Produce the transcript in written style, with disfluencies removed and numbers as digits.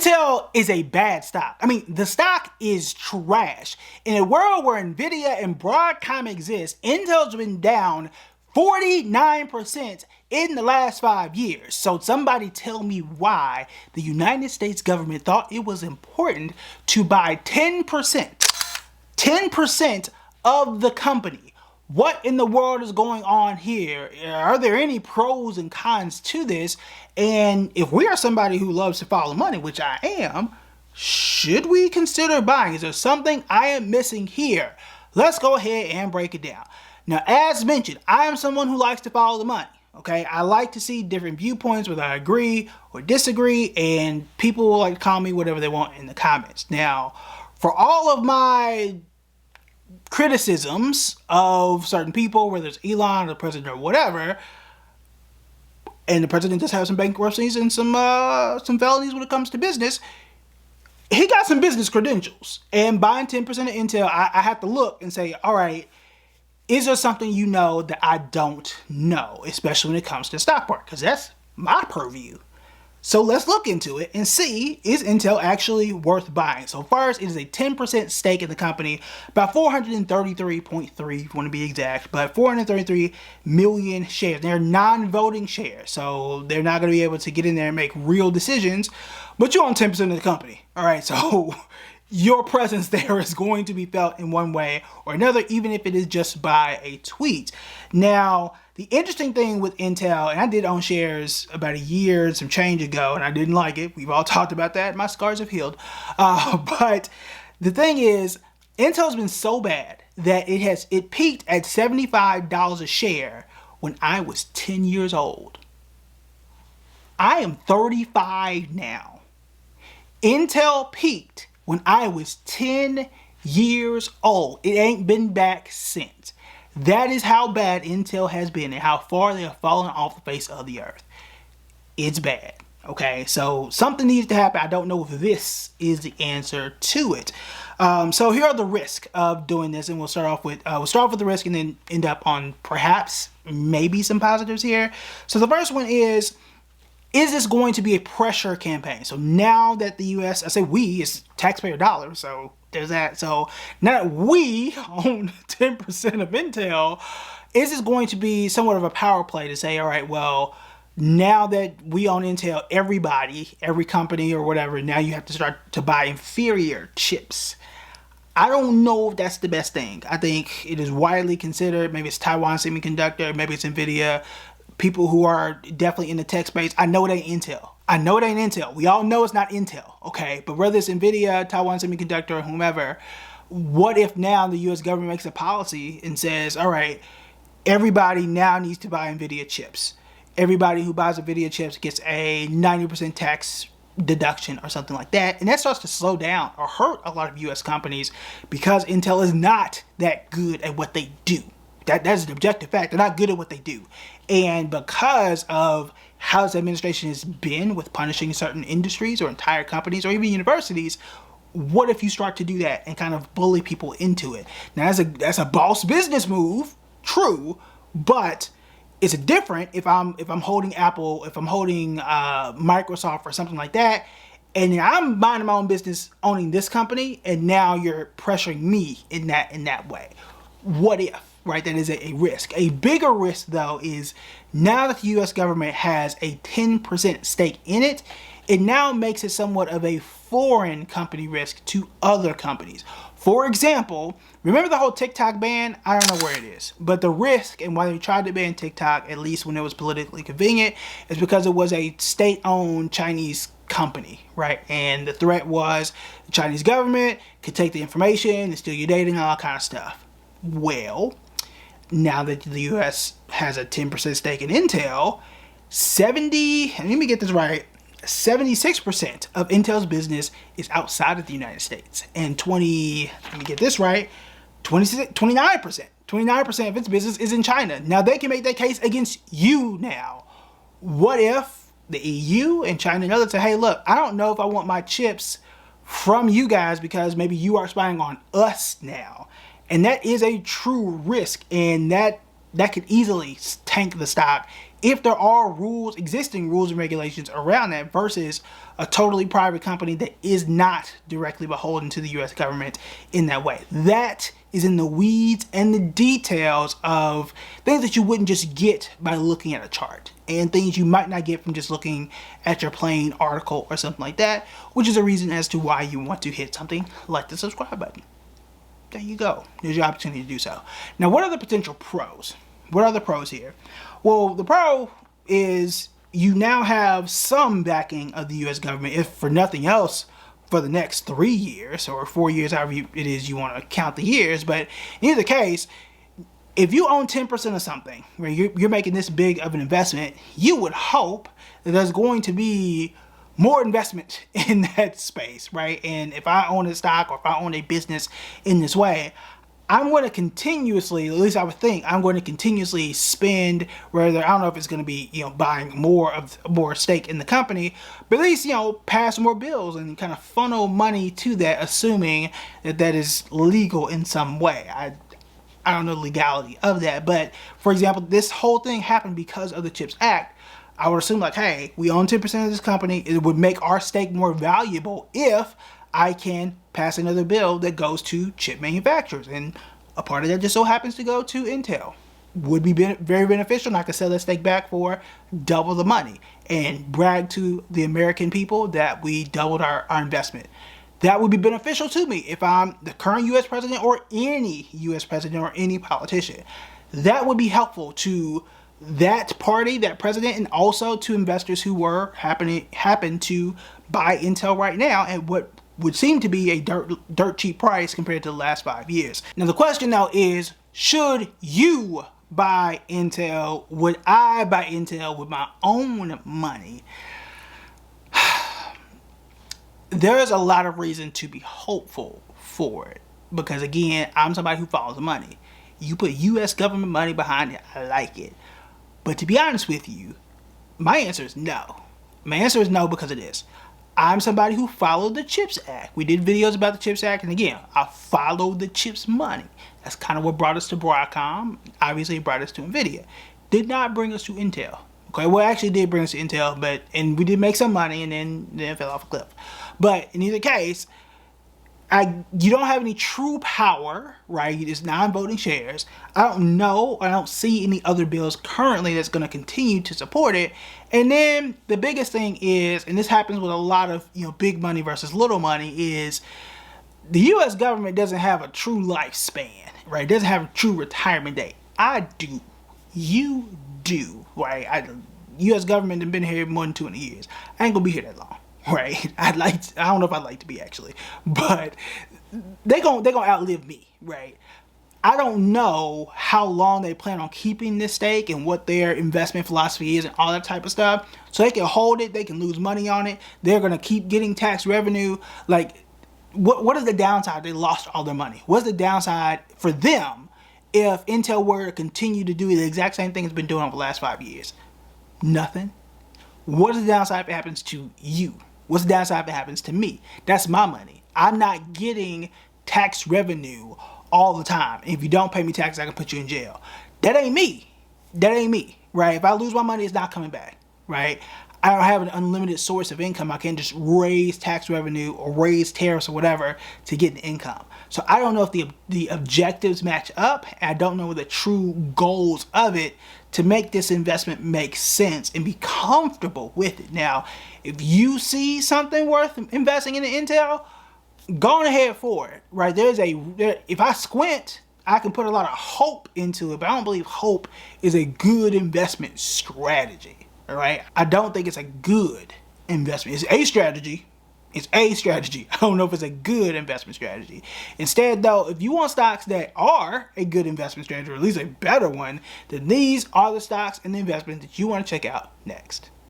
Intel is a bad stock. I mean, the stock is trash. In a world where Nvidia and Broadcom exist, Intel's been down 49% in the last 5 years. So somebody tell me why the United States government thought it was important to buy 10% of the company. What in the world is going on here? Are there any pros and cons to this? And if we are somebody who loves to follow money, which I am, should we consider buying? Is there something I am missing here? Let's go ahead and break it down. Now, as mentioned, I am someone who likes to follow the money. Okay, I like to see different viewpoints, whether I agree or disagree, and people will like to call me whatever they want in the comments. Now, for all of my criticisms of certain people, whether it's Elon or the president or whatever, and the president does have some bankruptcies and some felonies when it comes to business, he got some business credentials. And buying 10% of Intel, I have to look and say, all right, is there something you know that I don't know, especially when it comes to stock market? Because that's my purview. So let's look into it and see, is Intel actually worth buying? So first, it is a 10% stake in the company, about 433.3 if you want to be exact, but 433 million shares. They're non-voting shares, so they're not going to be able to get in there and make real decisions, but you own 10% of the company. All right, so your presence there is going to be felt in one way or another, even if it is just by a tweet. Now, the interesting thing with Intel, and I did own shares about a year and some change ago, and I didn't like it. We've all talked about that. My scars have healed. But the thing is, Intel's been so bad that it peaked at $75 a share when I was 10 years old. I am 35 now. Intel peaked when I was 10 years old. It ain't been back since. That is how bad Intel has been and how far they have fallen off the face of the earth. It's bad. Okay, so something needs to happen. I don't know if this is the answer to it. So here are the risks of doing this, and we'll start off with the risk and then end up on perhaps maybe some positives here. So the first one is this going to be a pressure campaign? So now that the U.S., I say we, it's taxpayer dollars, so there's that. So now that we own 10% of Intel, is this going to be somewhat of a power play to say, all right, well, now that we own Intel, every company or whatever, now you have to start to buy inferior chips. I don't know if that's the best thing. I think it is widely considered. Maybe it's Taiwan Semiconductor, maybe it's Nvidia. People who are definitely in the tech space, I know it ain't Intel. We all know it's not Intel, okay? But whether it's Nvidia, Taiwan Semiconductor, or whomever, what if now the U.S. government makes a policy and says, all right, everybody now needs to buy Nvidia chips. Everybody who buys Nvidia chips gets a 90% tax deduction or something like that. And that starts to slow down or hurt a lot of U.S. companies because Intel is not that good at what they do. That's an objective fact. They're not good at what they do. And because of how this administration has been with punishing certain industries or entire companies or even universities, what if you start to do that and kind of bully people into it? Now, that's a boss business move, true, but it's different if I'm holding Apple, if I'm holding Microsoft or something like that, and I'm minding my own business owning this company, and now you're pressuring me in that way. What if? Right, that is a risk. A bigger risk, though, is now that the U.S. government has a 10% stake in it, it now makes it somewhat of a foreign company risk to other companies. For example, remember the whole TikTok ban? I don't know where it is, but the risk and why they tried to ban TikTok, at least when it was politically convenient, is because it was a state-owned Chinese company, right? And the threat was the Chinese government could take the information and steal your data and all that kind of stuff. Well, now that the U.S. has a 10% stake in Intel, 76% of Intel's business is outside of the United States. And 29% of its business is in China. Now they can make that case against you now. What if the EU and China and others say, hey, look, I don't know if I want my chips from you guys because maybe you are spying on us now. And that is a true risk, and that could easily tank the stock if there are existing rules and regulations around that versus a totally private company that is not directly beholden to the US government in that way. That is in the weeds and the details of things that you wouldn't just get by looking at a chart, and things you might not get from just looking at your plain article or something like that, which is a reason as to why you want to hit something like the subscribe button. There you go. There's your opportunity to do so. Now, what are the potential pros? What are the pros here? Well, the pro is you now have some backing of the US government, if for nothing else, for the next 3 years or 4 years, however it is you want to count the years. But in either case, if you own 10% of something, where you're making this big of an investment, you would hope that there's going to be more investment in that space, right? And if I own a stock or if I own a business in this way, I'm going to continuously, at least I would think, I'm going to continuously spend, whether, I don't know if it's going to be, buying more stake in the company, but at least, pass more bills and kind of funnel money to that, assuming that that is legal in some way. I don't know the legality of that, but for example, this whole thing happened because of the CHIPS Act. I would assume like, hey, we own 10% of this company. It would make our stake more valuable if I can pass another bill that goes to chip manufacturers, and a part of that just so happens to go to Intel. Would be very beneficial, and I could sell that stake back for double the money and brag to the American people that we doubled our investment. That would be beneficial to me if I'm the current U.S. president or any U.S. president or any politician. That would be helpful to that party, that president, and also to investors who happen to buy Intel right now at what would seem to be a dirt cheap price compared to the last 5 years. Now the question now is, should you buy Intel? Would I buy Intel with my own money? There's a lot of reason to be hopeful for it, because again, I'm somebody who follows the money. You put US government money behind it, I like it. But to be honest with you, my answer is no. My answer is no because of this. I'm somebody who followed the CHIPS Act. We did videos about the CHIPS Act, and again, I followed the CHIPS money. That's kind of what brought us to Broadcom. Obviously, it brought us to NVIDIA. Did not bring us to Intel. Okay, well, actually did bring us to Intel, and we did make some money, and then it fell off a cliff. But in either case, you don't have any true power, right? It's non-voting shares. I don't see any other bills currently that's going to continue to support it. And then the biggest thing is, and this happens with a lot of big money versus little money, is the U.S. government doesn't have a true lifespan, right? It doesn't have a true retirement date. I do. You do, right? U.S. government has been here more than 20 years. I ain't gonna be here that long. Right, I don't know if I'd like to be actually, but they gonna outlive me, right? I don't know how long they plan on keeping this stake and what their investment philosophy is and all that type of stuff. So they can hold it, they can lose money on it. They're gonna keep getting tax revenue. Like, what is the downside? They lost all their money. What's the downside for them if Intel were to continue to do the exact same thing it's been doing over the last 5 years? Nothing. What is the downside if it happens to you? What's the downside if it happens to me? That's my money. I'm not getting tax revenue all the time. If you don't pay me taxes, I can put you in jail. That ain't me. That ain't me, right? If I lose my money, it's not coming back, right? I don't have an unlimited source of income. I can't just raise tax revenue or raise tariffs or whatever to get the income. So I don't know if the objectives match up. And I don't know the true goals of it to make this investment make sense and be comfortable with it. Now, if you see something worth investing in the Intel, go on ahead for it, right? If I squint, I can put a lot of hope into it, but I don't believe hope is a good investment strategy, all right? I don't think it's a good investment. It's a strategy. It's a strategy. I don't know if it's a good investment strategy. Instead, though, if you want stocks that are a good investment strategy, or at least a better one, then these are the stocks and the investments that you want to check out next.